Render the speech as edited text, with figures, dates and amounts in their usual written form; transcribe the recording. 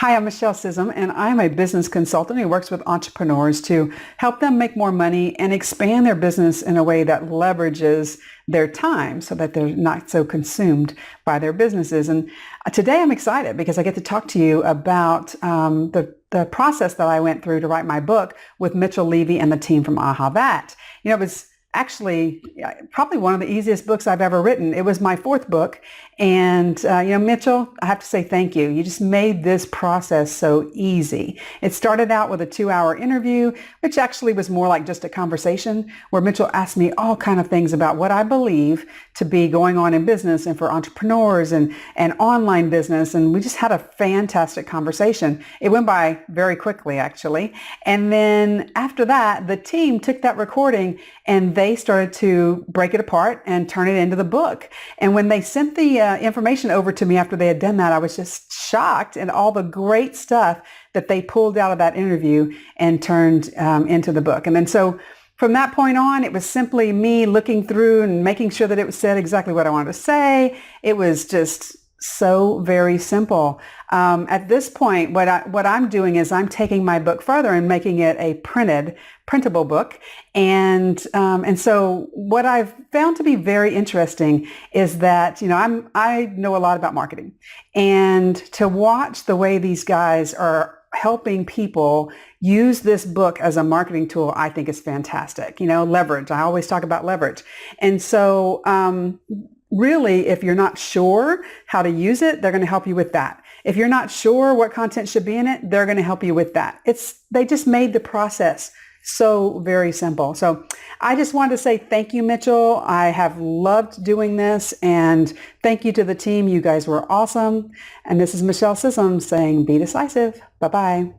Hi, I'm Michele Scism, and I'm a business consultant who works with entrepreneurs to help them make more money and expand their business in a way that leverages their time so that they're not so consumed by their businesses. And today I'm excited because I get to talk to you about the process that I went through to write my book with Mitchell Levy and the team from AHAthat. It was actually probably one of the easiest books I've ever written. It was my fourth book. And, Mitchell, I have to say thank you. You just made this process so easy. It started out with a 2-hour interview, which actually was more like just a conversation where Mitchell asked me all kind of things about what I believe to be going on in business and for entrepreneurs and online business. And we just had a fantastic conversation. It went by very quickly, actually. And then after that, the team took that recording and they started to break it apart and turn it into the book. And when they sent the information over to me after they had done that, I was just shocked at all the great stuff that they pulled out of that interview and turned into the book. And then so from that point on, it was simply me looking through and making sure that it said exactly what I wanted to say. It was just so very simple. At this point, what I'm doing is I'm taking my book further and making it a printable book. And so what I've found to be very interesting is that, I know a lot about marketing, and to watch the way these guys are helping people use this book as a marketing tool, I think is fantastic. Leverage. I always talk about leverage. And so, really, if you're not sure how to use it, they're going to help you with that. If you're not sure what content should be in it, they're going to help you with that. They just made the process so very simple. So I just wanted to say thank you, Mitchell. I have loved doing this, and thank you to the team. You guys were awesome. And this is Michele Scism saying be decisive. Bye-bye.